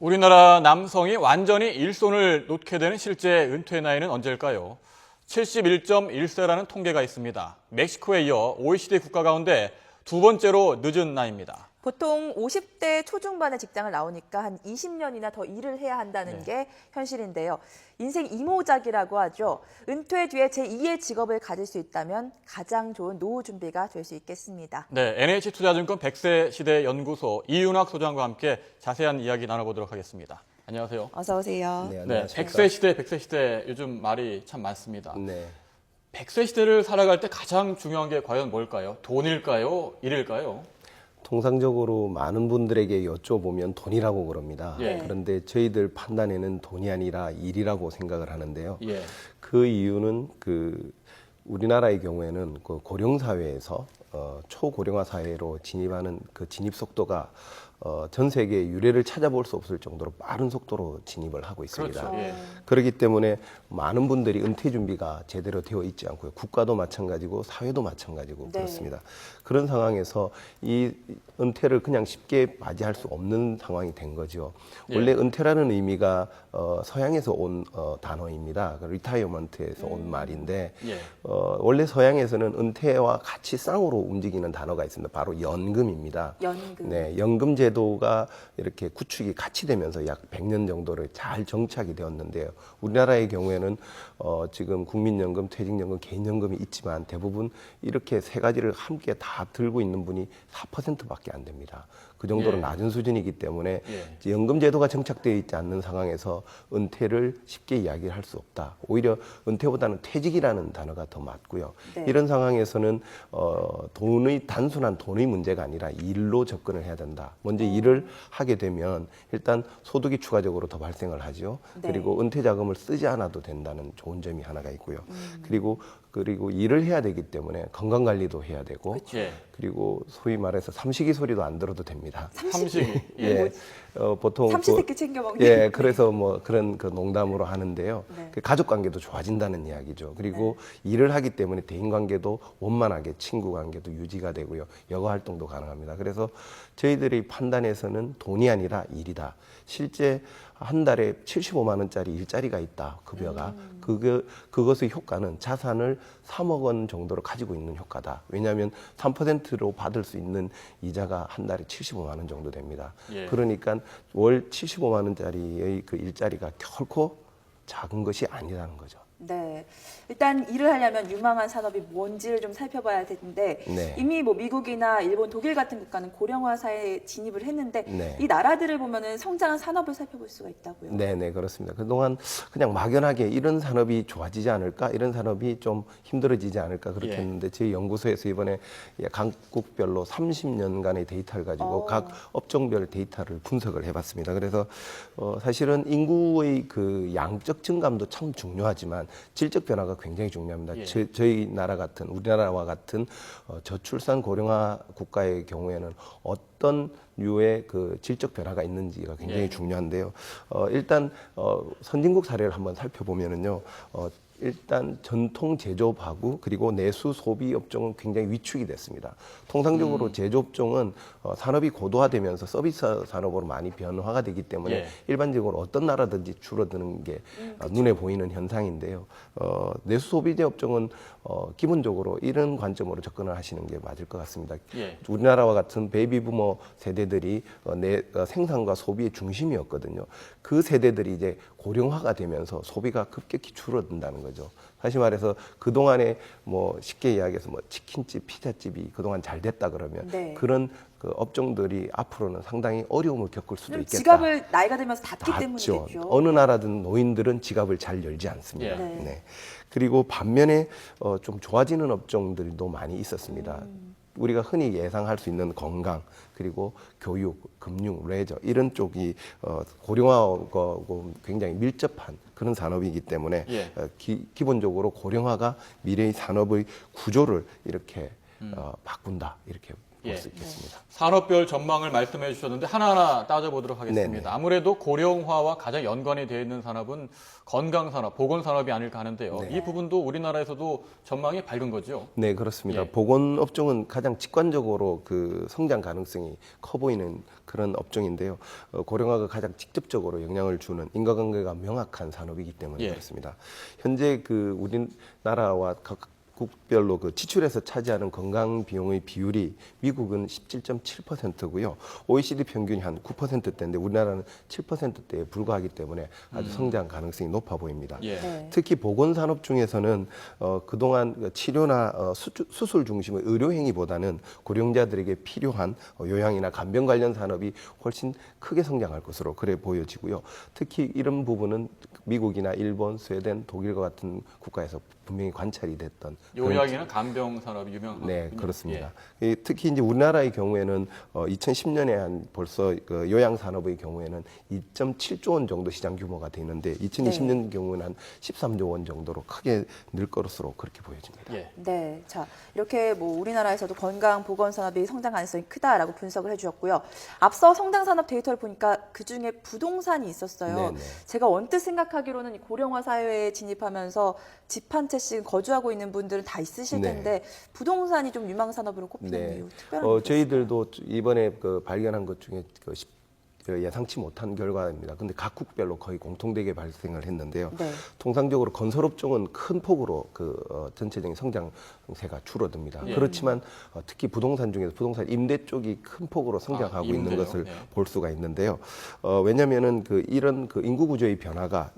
우리나라 남성이 완전히 일손을 놓게 되는 실제 은퇴 나이는 언제일까요? 71.1세라는 통계가 있습니다. 멕시코에 이어 OECD 국가 가운데 두 번째로 늦은 나이입니다. 보통 50대 초중반의 직장을 나오니까 한 20년이나 더 일을 해야 한다는 게 현실인데요. 인생 이모작이라고 하죠. 은퇴 뒤에 제2의 직업을 가질 수 있다면 가장 좋은 노후 준비가 될 수 있겠습니다. 네, NH투자증권 100세 시대 연구소 이윤학 소장과 함께 자세한 이야기 나눠보도록 하겠습니다. 안녕하세요. 어서 오세요. 네, 100세 시대, 100세 시대 요즘 말이 참 많습니다. 네. 100세 시대를 살아갈 때 가장 중요한 게 과연 뭘까요? 돈일까요? 일일까요? 통상적으로 많은 분들에게 여쭤보면 돈이라고 그럽니다. 예. 그런데 저희들 판단에는 돈이 아니라 일이라고 생각을 하는데요. 예. 그 이유는 우리나라의 경우에는 그 고령 사회에서 초고령화 사회로 진입하는 그 진입 속도가 전 세계 유례를 찾아볼 수 없을 정도로 빠른 속도로 진입을 하고 있습니다. 그렇죠. 예. 그렇기 때문에 많은 분들이 은퇴 준비가 제대로 되어 있지 않고요. 국가도 마찬가지고 사회도 마찬가지고 네. 그렇습니다. 그런 상황에서 이 은퇴를 그냥 쉽게 맞이할 수 없는 상황이 된 거죠. 예. 원래 은퇴라는 의미가 서양에서 온 단어입니다. 리타이어먼트에서 온 말인데 예. 원래 서양에서는 은퇴와 같이 쌍으로 움직이는 단어가 있습니다. 바로 연금입니다. 연금. 네, 연금 제도가 이렇게 구축이 같이 되면서 약 100년 정도를 잘 정착이 되었는데요. 우리나라의 경우에는 지금 국민연금, 퇴직연금, 개인연금이 있지만 대부분 이렇게 세 가지를 함께 다 들고 있는 분이 4%밖에 안 됩니다. 그 정도로 예. 낮은 수준이기 때문에 예. 연금 제도가 정착되어 있지 않는 상황에서 은퇴를 쉽게 이야기를 할 수 없다. 오히려 은퇴보다는 퇴직이라는 단어가 더 맞고요. 네. 이런 상황에서는 단순한 돈의 문제가 아니라 일로 접근을 해야 된다. 먼저 일을 하게 되면 일단 소득이 추가적으로 더 발생을 하죠. 네. 그리고 은퇴 자금을 쓰지 않아도 된다는 좋은 점이 하나가 있고요. 그리고 일을 해야 되기 때문에 건강 관리도 해야 되고 예. 그리고 소위 말해서 삼식이 소리도 안 들어도 됩니다. 삼식이. 예. 보통 삼시세끼 챙겨 먹는. 예, 그래서 뭐 그런 농담으로 하는데요. 네. 그 가족 관계도 좋아진다는 이야기죠. 그리고 일을 하기 때문에 대인 관계도 원만하게 친구 관계도 유지가 되고요. 여가 활동도 가능합니다. 그래서 저희들이 판단에서는 돈이 아니라 일이다. 실제 한 달에 75만 원짜리 일자리가 있다. 급여가. 그것의 효과는 자산을 3억 원 정도로 가지고 있는 효과다. 왜냐하면 3%로 받을 수 있는 이자가 한 달에 75만 원 정도 됩니다. 예. 그러니까 월 75만 원짜리의 그 일자리가 결코 작은 것이 아니라는 거죠. 네. 일단 일을 하려면 유망한 산업이 뭔지를 좀 살펴봐야 되는데 네. 이미 뭐 미국이나 일본, 독일 같은 국가는 고령화 사회에 진입을 했는데 네. 이 나라들을 보면은 성장한 산업을 살펴볼 수가 있다고요. 네, 그렇습니다. 그동안 그냥 막연하게 이런 산업이 좋아지지 않을까, 이런 산업이 좀 힘들어지지 않을까 그렇게 예. 했는데 저희 연구소에서 이번에 각국별로 30년간의 데이터를 가지고 각 업종별 데이터를 분석을 해봤습니다. 그래서 사실은 인구의 그 양적 증감도 참 중요하지만 질적 변화가 굉장히 중요합니다. 예. 저희 나라 같은 우리나라와 같은 저출산 고령화 국가의 경우에는 어떤 류의 그 질적 변화가 있는지가 굉장히 예. 중요한데요. 일단 선진국 사례를 한번 살펴보면은요. 일단 전통 제조업하고 그리고 내수 소비 업종은 굉장히 위축이 됐습니다. 통상적으로 제조업종은 산업이 고도화되면서 서비스 산업으로 많이 변화가 되기 때문에 예. 일반적으로 어떤 나라든지 줄어드는 게 눈에 보이는 현상인데요. 내수 소비재 업종은 기본적으로 이런 관점으로 접근을 하시는 게 맞을 것 같습니다. 예. 우리나라와 같은 베이비부머 세대들이 생산과 소비의 중심이었거든요. 그 세대들이 이제 고령화가 되면서 소비가 급격히 줄어든다는 거죠. 다시 말해서 그동안에 뭐 쉽게 이야기해서 뭐 치킨집, 피자집이 그동안 잘 됐다 그러면 네. 그런 그 업종들이 앞으로는 상당히 어려움을 겪을 수도 있겠다. 지갑을 나이가 들면서 닫기 닫죠. 때문이겠죠. 어느 나라든 노인들은 지갑을 잘 열지 않습니다. 예. 네. 네. 그리고 반면에 좀 좋아지는 업종들도 많이 있었습니다. 우리가 흔히 예상할 수 있는 건강, 그리고 교육, 금융, 레저 이런 쪽이 고령화하고 굉장히 밀접한 그런 산업이기 때문에 예. 기본적으로 고령화가 미래의 산업의 구조를 이렇게 바꾼다 이렇게 볼 수 예. 있겠습니다. 산업별 전망을 말씀해 주셨는데 하나하나 따져보도록 하겠습니다. 네네. 아무래도 고령화와 가장 연관이 되어 있는 산업은 건강산업, 보건산업이 아닐까 하는데요. 네. 이 부분도 우리나라에서도 전망이 밝은 거죠? 네, 그렇습니다. 예. 보건 업종은 가장 직관적으로 그 성장 가능성이 커 보이는 그런 업종인데요. 고령화가 가장 직접적으로 영향을 주는 인과관계가 명확한 산업이기 때문에 예. 그렇습니다. 현재 그 우리나라와 국별로 그 지출에서 차지하는 건강 비용의 비율이 미국은 17.7%고요. OECD 평균이 한 9%대인데 우리나라는 7%대에 불과하기 때문에 아주 성장 가능성이 높아 보입니다. 예. 네. 특히 보건산업 중에서는 그동안 치료나 수술 중심의 의료 행위보다는 고령자들에게 필요한 요양이나 간병 관련 산업이 훨씬 크게 성장할 것으로 그래 보여지고요. 특히 이런 부분은 미국이나 일본, 스웨덴, 독일과 같은 국가에서 분명히 관찰이 됐던 요약이나 간병 산업이 유명하군요. 네, 그렇습니다. 특히 이제 우리나라의 경우에는 2010년에 한 벌써 그 요양 산업의 경우에는 2.7조 원 정도 시장 규모가 되는데 2020년 경우는 한 13조 원 정도로 크게 늘 것으로 그렇게 보여집니다. 예. 네, 자 이렇게 뭐 우리나라에서도 건강 보건 산업이 성장 가능성이 크다라고 분석을 해주셨고요. 앞서 성장 산업 데이터를 보니까 그 중에 부동산이 있었어요. 네네. 제가 언뜻 생각하기로는 이 고령화 사회에 진입하면서 집 한 채씩 거주하고 있는 분들은 다 있으실 네. 텐데 부동산이 좀 유망 산업으로 꼽히는 이유 특별한 게 있을까요? 저희들도 이번에 그 발견한 것 중에 예상치 못한 결과입니다. 근데 각 국별로 거의 공통되게 발생을 했는데요. 네. 통상적으로 건설업종은 큰 폭으로 전체적인 성장세가 줄어듭니다. 그렇지만 특히 부동산 중에서 부동산 임대 쪽이 큰 폭으로 성장하고 있는 임대요? 것을 네. 볼 수가 있는데요. 왜냐하면은 이런 인구 구조의 변화가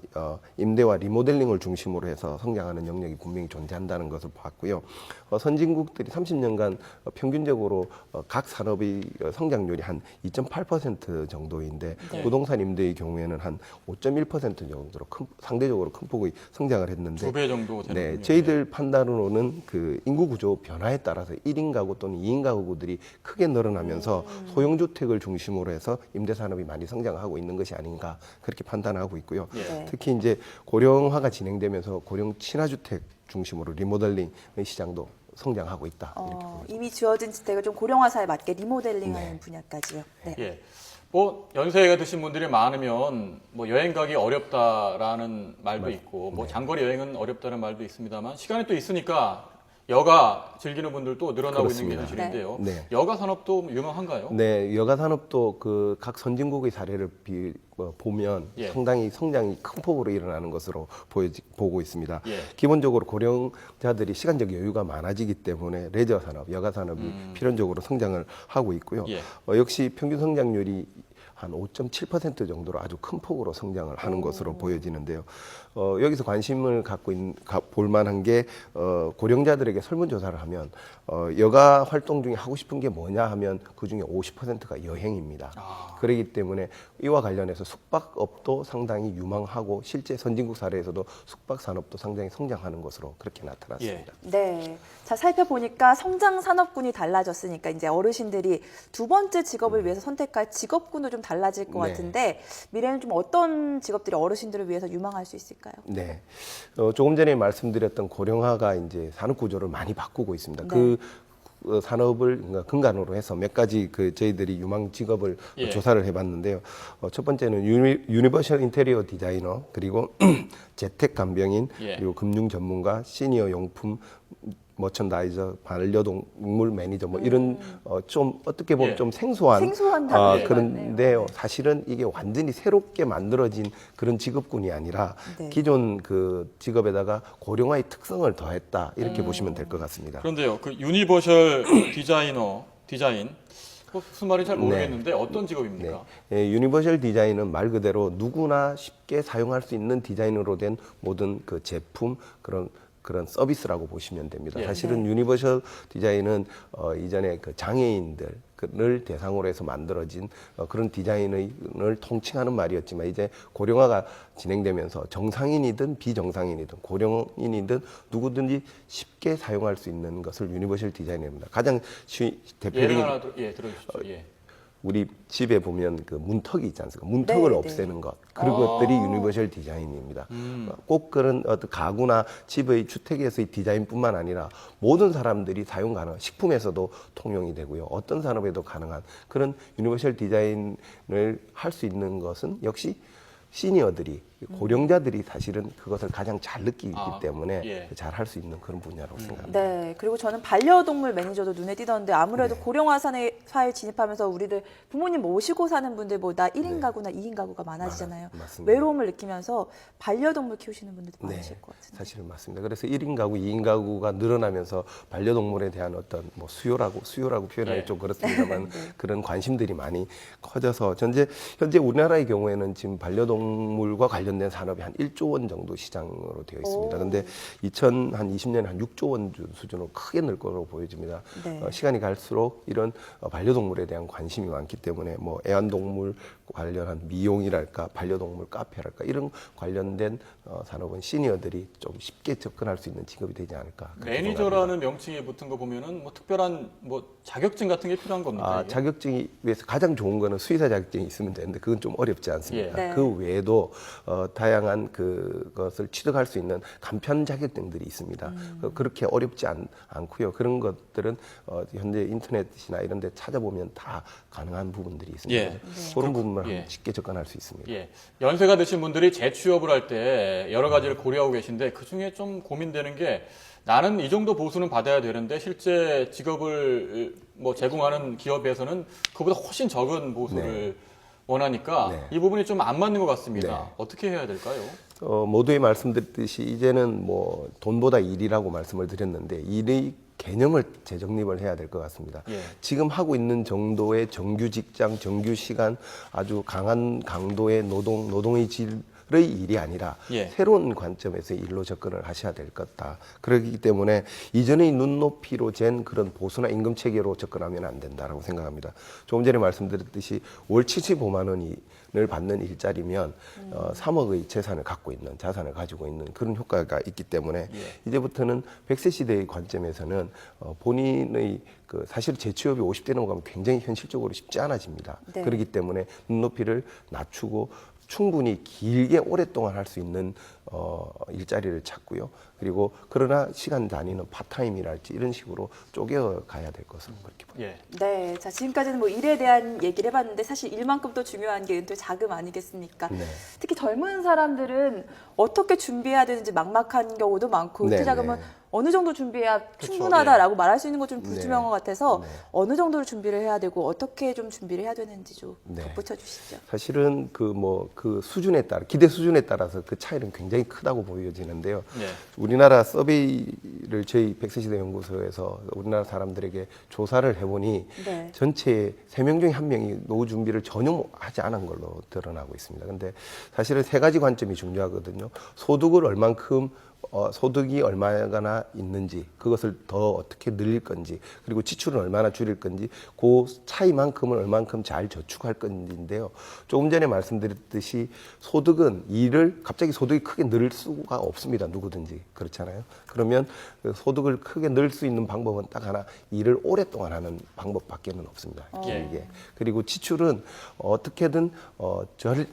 임대와 리모델링을 중심으로 해서 성장하는 영역이 분명히 존재한다는 것을 봤고요. 선진국들이 30년간 평균적으로 각 산업의 성장률이 한 2.8% 정도인데 네. 부동산 임대의 경우에는 한 5.1% 정도로 상대적으로 큰 폭의 성장을 했는데 2배 정도 되는 네, 저희들 판단으로는 그 인구 구조 변화에 따라서 1인 가구 또는 2인 가구들이 크게 늘어나면서 소형주택을 중심으로 해서 임대 산업이 많이 성장하고 있는 것이 아닌가 그렇게 판단하고 있고요. 네. 특히 이제 고령화가 진행되면서 고령 친화주택 중심으로 리모델링의 시장도 성장하고 있다. 이렇게 보입니다. 이미 지어진 주택을 좀 고령화 사회에 맞게 리모델링하는 분야까지요. 네. 예. 뭐 연세가 드신 분들이 많으면 뭐 여행 가기 어렵다라는 말도 있고 뭐 장거리 여행은 어렵다는 말도 있습니다만 시간이 또 있으니까 여가 즐기는 분들도 늘어나고 있는 게 그렇습니다. 현실인데요. 네. 여가 산업도 유망한가요? 네, 여가 산업도 그 각 선진국의 사례를 보면 예. 상당히 성장이 큰 폭으로 일어나는 것으로 보고 있습니다. 예. 기본적으로 고령자들이 시간적 여유가 많아지기 때문에 레저 산업, 여가 산업이 필연적으로 성장을 하고 있고요. 예. 역시 평균 성장률이 한 5.7% 정도로 아주 큰 폭으로 성장을 하는 것으로 보여지는데요. 여기서 관심을 갖고 볼 만한 게 고령자들에게 설문조사를 하면 여가 활동 중에 하고 싶은 게 뭐냐 하면 그 중에 50%가 여행입니다. 그렇기 때문에 이와 관련해서 숙박업도 상당히 유망하고 실제 선진국 사례에서도 숙박 산업도 상당히 성장하는 것으로 그렇게 나타났습니다. 네. 자, 살펴보니까 성장 산업군이 달라졌으니까 이제 어르신들이 두 번째 직업을 위해서 선택할 직업군도 좀 달라질 것 네. 같은데 미래는 좀 어떤 직업들이 어르신들을 위해서 유망할 수 있을까요? 네. 조금 전에 말씀드렸던 고령화가 이제 산업 구조를 많이 바꾸고 있습니다. 네. 그 산업을 근간으로 해서 몇 가지 저희들이 유망 직업을 예. 조사를 해봤는데요. 첫 번째는 유니버셜 인테리어 디자이너, 그리고 재택 간병인, 예. 그리고 금융 전문가, 시니어 용품 머천다이저, 반려동물 매니저 뭐 이런 좀 어떻게 보면 예. 좀 생소한 단어들 그런데요. 같네요. 사실은 이게 완전히 새롭게 만들어진 그런 직업군이 아니라 네. 기존 그 직업에다가 고령화의 특성을 더했다 이렇게 보시면 될 것 같습니다. 그런데요, 그 유니버셜 디자인 무슨 말인지 잘 모르겠는데 어떤 직업입니까? 네. 유니버셜 디자인은 말 그대로 누구나 쉽게 사용할 수 있는 디자인으로 된 모든 그 제품 그런 서비스라고 보시면 됩니다. 예. 사실은 유니버셜 디자인은 이전에 그 장애인들을 대상으로 해서 만들어진 그런 디자인을 통칭하는 말이었지만 이제 고령화가 진행되면서 정상인이든 비정상인이든 고령인이든 누구든지 쉽게 사용할 수 있는 것을 유니버셜 디자인입니다. 가장 예를 대표적인 하나 들어주십시오. 예. 우리 집에 보면 그 문턱이 있지 않습니까? 문턱을 네, 없애는 것. 그런 것들이 유니버셜 디자인입니다. 음. 꼭 그런 어떤 가구나 집의 주택에서의 디자인뿐만 아니라 모든 사람들이 사용 가능한 식품에서도 통용이 되고요. 어떤 산업에도 가능한 그런 유니버셜 디자인을 할 수 있는 것은 역시 시니어들이 고령자들이 사실은 그것을 가장 잘 느끼기 때문에 예. 잘 할 수 있는 그런 분야라고 생각합니다. 네, 그리고 저는 반려동물 매니저도 눈에 띄던데 아무래도 고령화 사회에 진입하면서 우리들 부모님 모시고 사는 분들보다 1인 가구나 2인 가구가 많아지잖아요. 맞습니다. 외로움을 느끼면서 반려동물 키우시는 분들도 많으실 것 같은데. 사실은 맞습니다. 그래서 1인 가구, 2인 가구가 늘어나면서 반려동물에 대한 어떤 뭐 수요라고 표현하기 예. 좀 그렇습니다만 그런 관심들이 많이 커져서 현재 우리나라의 경우에는 지금 반려동물과 관련된 산업이 한 1조 원 정도 시장으로 되어 있습니다. 그런데 2020년에 한 6조 원 수준으로 크게 늘 거로 보여집니다. 네. 시간이 갈수록 이런 반려동물에 대한 관심이 많기 때문에 뭐 애완동물 관련한 미용이랄까 반려동물 카페랄까 이런 관련된 산업은 시니어들이 좀 쉽게 접근할 수 있는 직업이 되지 않을까. 그렇게 매니저라는 명칭에 붙은 거 보면은 뭐 특별한 뭐 자격증 같은 게 필요한 겁니까? 이게? 자격증이 위해서 가장 좋은 거는 수의사 자격증이 있으면 되는데 그건 좀 어렵지 않습니까? 예. 네. 그 외에도 다양한 그것을 취득할 수 있는 간편 자격증들이 있습니다. 그렇게 어렵지 않고요. 그런 것들은 현재 인터넷이나 이런 데 찾아보면 다 가능한 부분들이 있습니다. 예. 그런 부분을 예. 쉽게 접근할 수 있습니다. 예. 연세가 드신 분들이 재취업을 할 때 여러 가지를 고려하고 계신데 그 중에 좀 고민되는 게 나는 이 정도 보수는 받아야 되는데 실제 직업을 뭐 제공하는 기업에서는 그보다 훨씬 적은 보수를 원하니까 네. 이 부분이 좀 안 맞는 것 같습니다. 네. 어떻게 해야 될까요? 모두에 말씀드렸듯이 이제는 뭐 돈보다 일이라고 말씀을 드렸는데 일의 개념을 재정립을 해야 될 것 같습니다. 예. 지금 하고 있는 정도의 정규 직장, 정규 시간, 아주 강한 강도의 노동의 질의 일이 아니라 예. 새로운 관점에서 일로 접근을 하셔야 될 것다. 그렇기 때문에 이전의 눈높이로 잰 그런 보수나 임금 체계로 접근하면 안 된다라고 생각합니다. 조금 전에 말씀드렸듯이 월 75만 원을 받는 일자리면 3억의 재산을 갖고 있는 자산을 가지고 있는 그런 효과가 있기 때문에 이제부터는 100세 시대의 관점에서는 본인의 사실 재취업이 50대 넘어가면 굉장히 현실적으로 쉽지 않아집니다. 네. 그렇기 때문에 눈높이를 낮추고 충분히 길게 오랫동안 할 수 있는 일자리를 찾고요. 그리고 그러나 시간 단위는 파타임이랄지 이런 식으로 쪼개 가야 될 것으로 그렇게 봅니다. 예. 네, 자 지금까지는 뭐 일에 대한 얘기를 해봤는데 사실 일만큼 또 중요한 게 은퇴 자금 아니겠습니까? 네. 특히 젊은 사람들은 어떻게 준비해야 되는지 막막한 경우도 많고 은퇴 네, 자금은 네. 어느 정도 준비해야 그쵸, 충분하다라고 말할 수 있는 건 좀 불투명한 것 같아서 네. 어느 정도를 준비를 해야 되고 어떻게 좀 준비를 해야 되는지 좀 네. 덧붙여 주시죠. 사실은 그 수준에 따라 기대 수준에 따라서 그 차이는 굉장히 크다고 보여지는데요. 네. 우리나라 서베이를 저희 100세 시대 연구소에서 우리나라 사람들에게 조사를 해보니 네. 전체 3명 중에 1명이 노후 준비를 전혀 하지 않은 걸로 드러나고 있습니다. 근데 사실은 3가지 관점이 중요하거든요. 소득을 얼만큼 소득이 얼마나 있는지 그것을 더 어떻게 늘릴 건지 그리고 지출은 얼마나 줄일 건지 그 차이만큼을 얼만큼 잘 저축할 건지인데요. 조금 전에 말씀드렸듯이 소득은 갑자기 소득이 크게 늘 수가 없습니다. 누구든지 그렇잖아요. 그러면 그 소득을 크게 늘 수 있는 방법은 딱 하나 일을 오랫동안 하는 방법밖에는 없습니다. 길게. 그리고 지출은 어떻게든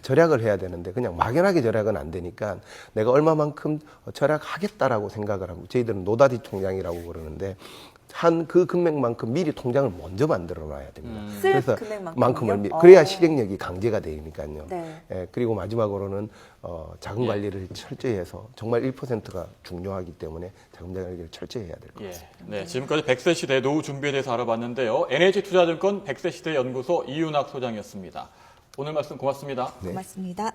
절약을 해야 되는데 그냥 막연하게 절약은 안 되니까 내가 얼마만큼 절약하겠다라고 생각을 하고 저희들은 노다지 통장이라고 그러는데 한 그 금액만큼 미리 통장을 먼저 만들어 놔야 됩니다. 쓸 금액만큼요? 그래야 실행력이 강제가 되니까요. 네. 예, 그리고 마지막으로는 자금 관리를 철저히 해서 정말 1%가 중요하기 때문에 자금 관리를 철저히 해야 될 것 예. 같습니다. 네, 지금까지 100세 시대 노후 준비에 대해서 알아봤는데요. NH투자증권 100세 시대 연구소 이윤학 소장이었습니다. 오늘 말씀 고맙습니다. 네. 고맙습니다.